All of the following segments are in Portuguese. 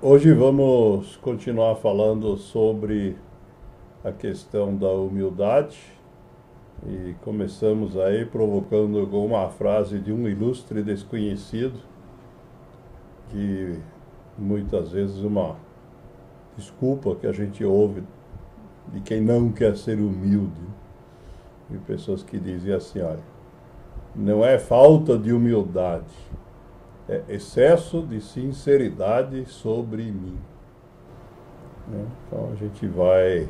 Hoje vamos continuar falando sobre a questão da humildade e começamos aí provocando com uma frase de um ilustre desconhecido que muitas vezes uma desculpa que a gente ouve de quem não quer ser humilde e pessoas que dizem assim, olha, não é falta de humildade, é excesso de sinceridade sobre mim. Né? Então a gente vai,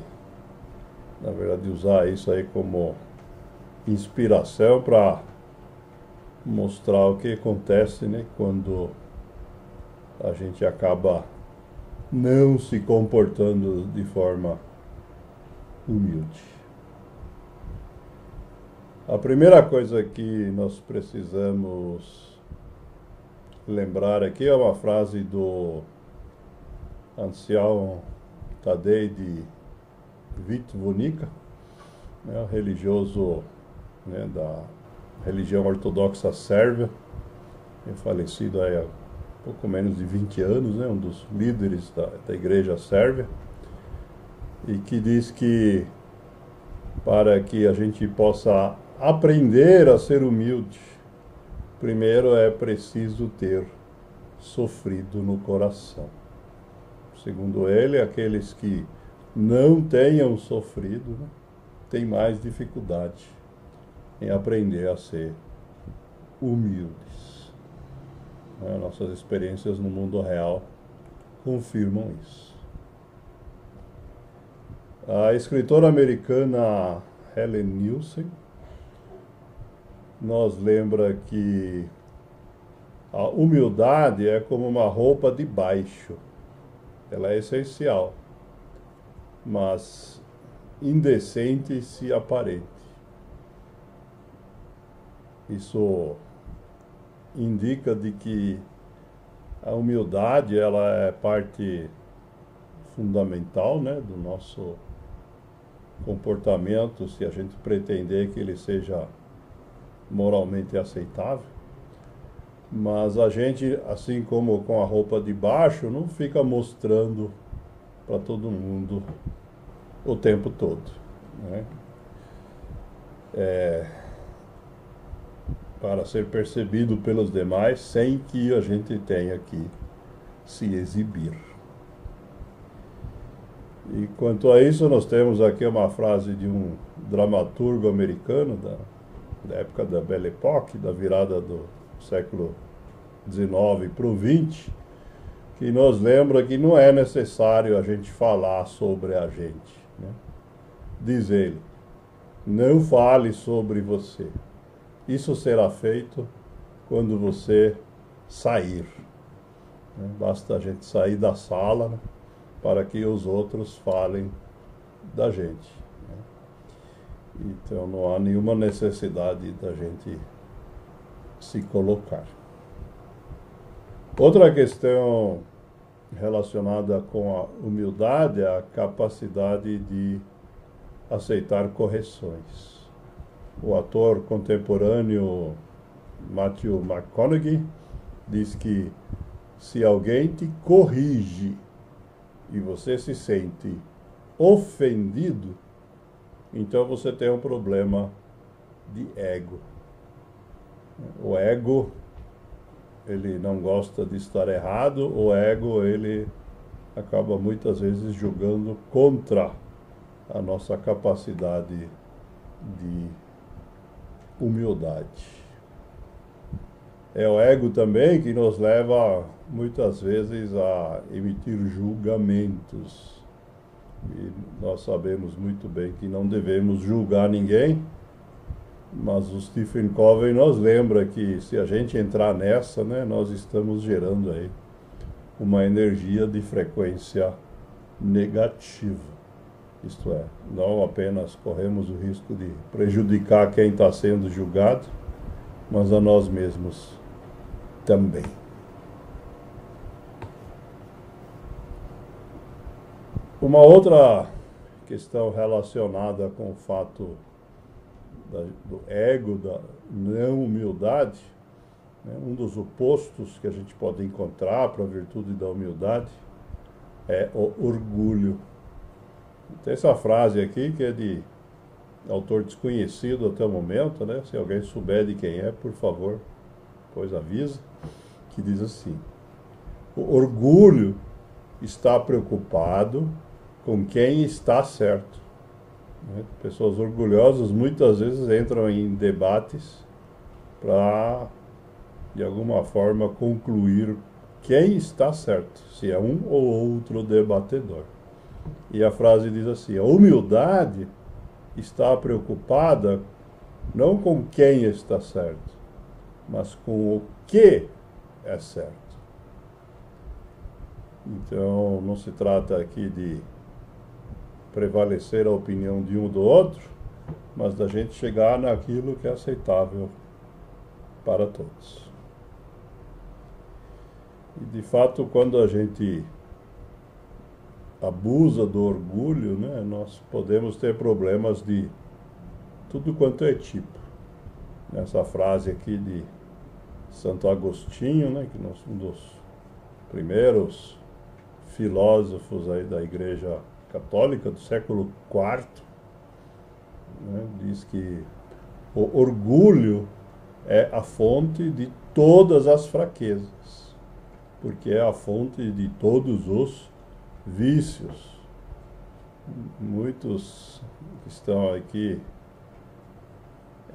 na verdade, usar isso aí como inspiração para mostrar o que acontece, né, quando a gente acaba não se comportando de forma humilde. A primeira coisa que nós precisamos lembrar aqui é uma frase do ancião Tadei de Witwonica, né, religioso, né, da religião ortodoxa sérvia, é falecido há pouco menos de 20 anos, né, um dos líderes da igreja sérvia, e que diz que para que a gente possa aprender a ser humilde, primeiro é preciso ter sofrido no coração. Segundo ele, aqueles que não tenham sofrido, né, têm mais dificuldade em aprender a ser humildes. Nossas experiências no mundo real confirmam isso. A escritora americana Helen Nielsen nos lembra que a humildade é como uma roupa de baixo. Ela é essencial, mas indecente se aparente. Isso indica de que a humildade ela é parte fundamental, né, do nosso comportamento, se a gente pretender que ele seja moralmente aceitável. Mas a gente, assim como com a roupa de baixo, não fica mostrando para todo mundo o tempo todo, né? Para ser percebido pelos demais sem que a gente tenha que se exibir. E quanto a isso, nós temos aqui uma frase de um dramaturgo americano da época da Belle Époque, da virada do século XIX para o XX, que nos lembra que não é necessário a gente falar sobre a gente, né? Diz ele, não fale sobre você. Isso será feito quando você sair. Né? Basta a gente sair da sala, né, para que os outros falem da gente. Né? Então não há nenhuma necessidade da gente se colocar. Outra questão relacionada com a humildade é a capacidade de aceitar correções. O ator contemporâneo Matthew McConaughey diz que se alguém te corrige e você se sente ofendido, então você tem um problema de ego. O ego, ele não gosta de estar errado, o ego, ele acaba muitas vezes julgando contra a nossa capacidade de humildade. É o ego também que nos leva muitas vezes a emitir julgamentos. E nós sabemos muito bem que não devemos julgar ninguém, mas o Stephen Covey nos lembra que se a gente entrar nessa, né, nós estamos gerando aí uma energia de frequência negativa. Isto é, não apenas corremos o risco de prejudicar quem está sendo julgado, mas a nós mesmos também. Uma outra questão relacionada com o fato do ego, da não humildade, né, um dos opostos que a gente pode encontrar para a virtude da humildade é o orgulho. Tem essa frase aqui que é de autor desconhecido até o momento, né? Se alguém souber de quem é, por favor, pois avisa, que diz assim: o orgulho está preocupado com quem está certo. Né? Pessoas orgulhosas muitas vezes entram em debates para, de alguma forma, concluir quem está certo, se é um ou outro debatedor. E a frase diz assim: a humildade está preocupada não com quem está certo, mas com o que é certo. Então, não se trata aqui de prevalecer a opinião de um ou do outro, mas da gente chegar naquilo que é aceitável para todos. E, de fato, quando a gente abusa do orgulho, né, nós podemos ter problemas de tudo quanto é tipo. Nessa frase aqui de Santo Agostinho, né, que é um dos primeiros filósofos aí da Igreja Católica do século IV, né, diz que o orgulho é a fonte de todas as fraquezas, porque é a fonte de todos os vícios. Muitos que estão aqui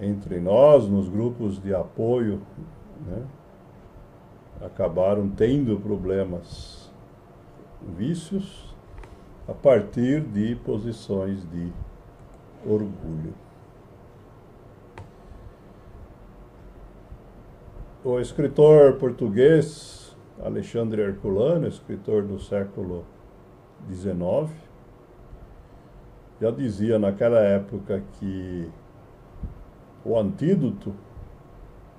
entre nós, nos grupos de apoio, né, acabaram tendo problemas, vícios, a partir de posições de orgulho. O escritor português Alexandre Herculano, escritor do século XIX, já dizia naquela época que o antídoto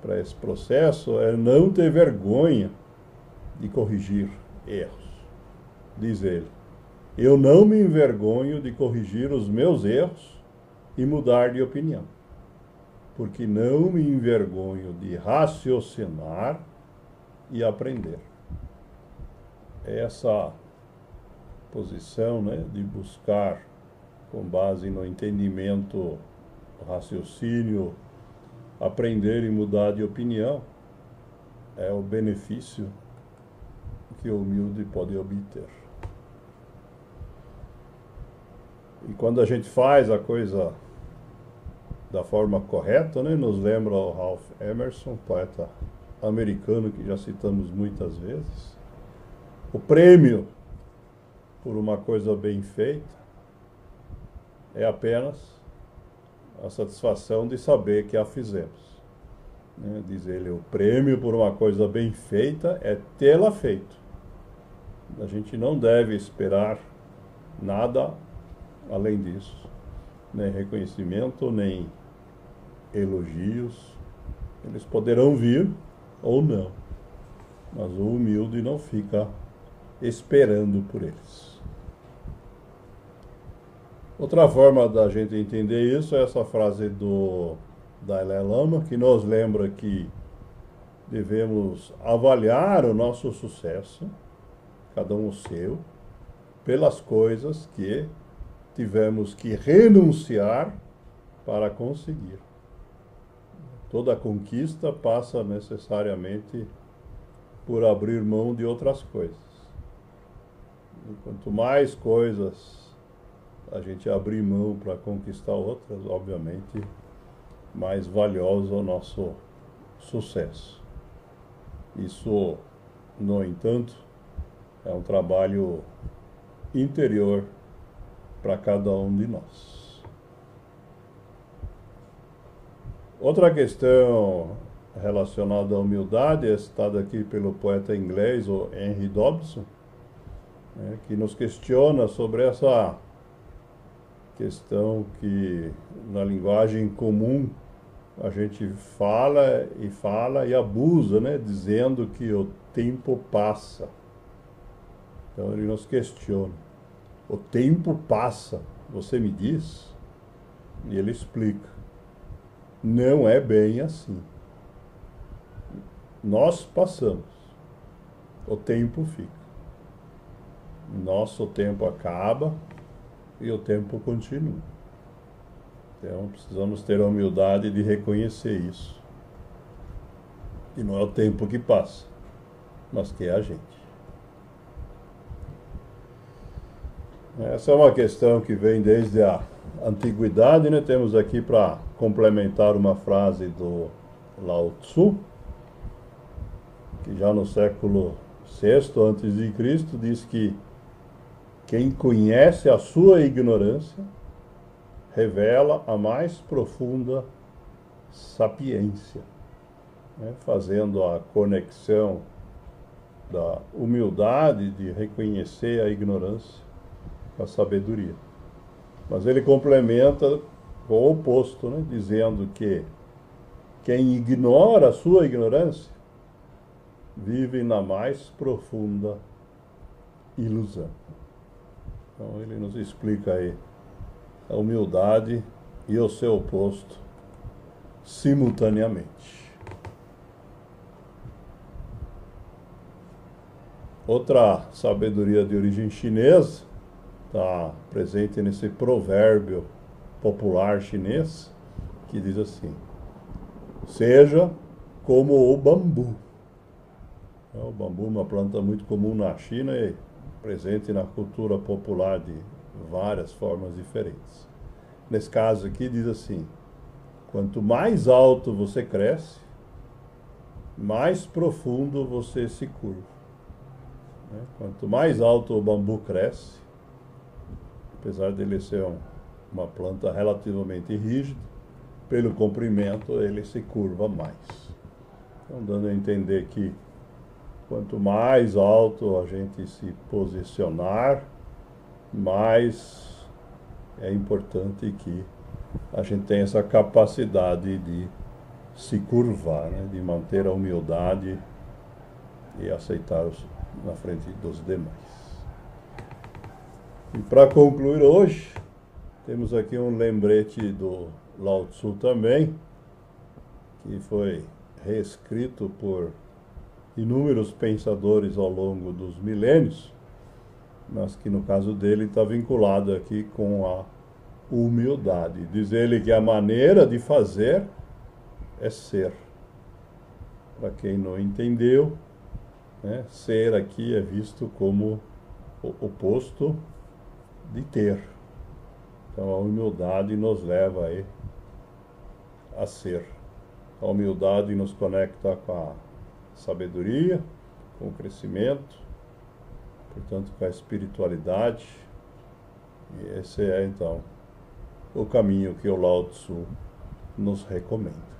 para esse processo é não ter vergonha de corrigir erros. Diz ele: eu não me envergonho de corrigir os meus erros e mudar de opinião, porque não me envergonho de raciocinar e aprender. Essa posição, né, de buscar, com base no entendimento, raciocínio, aprender e mudar de opinião, é o benefício que o humilde pode obter. E quando a gente faz a coisa da forma correta, né, nos lembra o Ralph Emerson, poeta americano que já citamos muitas vezes, o prêmio por uma coisa bem feita é apenas a satisfação de saber que a fizemos. Né? Diz ele, o prêmio por uma coisa bem feita é tê-la feito. A gente não deve esperar nada além disso, nem reconhecimento, nem elogios. Eles poderão vir ou não, mas o humilde não fica esperando por eles. Outra forma da gente entender isso é essa frase do Dalai Lama, que nos lembra que devemos avaliar o nosso sucesso, cada um o seu, pelas coisas que tivemos que renunciar para conseguir. Toda conquista passa necessariamente por abrir mão de outras coisas. E quanto mais coisas a gente abrir mão para conquistar outras, obviamente, mais valioso é o nosso sucesso. Isso, no entanto, é um trabalho interior para cada um de nós. Outra questão relacionada à humildade é citada aqui pelo poeta inglês, o Henry Dobson, né, que nos questiona sobre essa questão que na linguagem comum a gente fala e abusa, né, dizendo que o tempo passa. Então ele nos questiona: o tempo passa, você me diz? E ele explica: não é bem assim. Nós passamos, o tempo fica. Nosso tempo acaba e o tempo continua. Então precisamos ter a humildade de reconhecer isso. Que não é o tempo que passa, mas que é a gente. Essa é uma questão que vem desde a antiguidade, né? Temos aqui para complementar uma frase do Lao Tzu, que já no século VI a.C. diz que quem conhece a sua ignorância revela a mais profunda sapiência, né? Fazendo a conexão da humildade de reconhecer a ignorância com a sabedoria. Mas ele complementa com o oposto, né? Dizendo que quem ignora a sua ignorância vive na mais profunda ilusão. Então ele nos explica aí a humildade e o seu oposto simultaneamente. Outra sabedoria de origem chinesa está presente nesse provérbio popular chinês que diz assim: seja como o bambu. O bambu é uma planta muito comum na China e presente na cultura popular de várias formas diferentes. Nesse caso aqui diz assim: quanto mais alto você cresce, mais profundo você se curva. Quanto mais alto o bambu cresce, apesar dele ser uma planta relativamente rígida, pelo comprimento ele se curva mais. Então, dando a entender que quanto mais alto a gente se posicionar, mais é importante que a gente tenha essa capacidade de se curvar, né? De manter a humildade e aceitar na frente dos demais. E para concluir hoje, temos aqui um lembrete do Lao Tzu também, que foi reescrito por inúmeros pensadores ao longo dos milênios, mas que no caso dele está vinculado aqui com a humildade. Diz ele que a maneira de fazer é ser. Para quem não entendeu, né, ser aqui é visto como o oposto de ter. Então a humildade nos leva aí a ser. A humildade nos conecta com a sabedoria, com o crescimento, portanto com a espiritualidade. E esse é então o caminho que o Lao Tzu nos recomenda.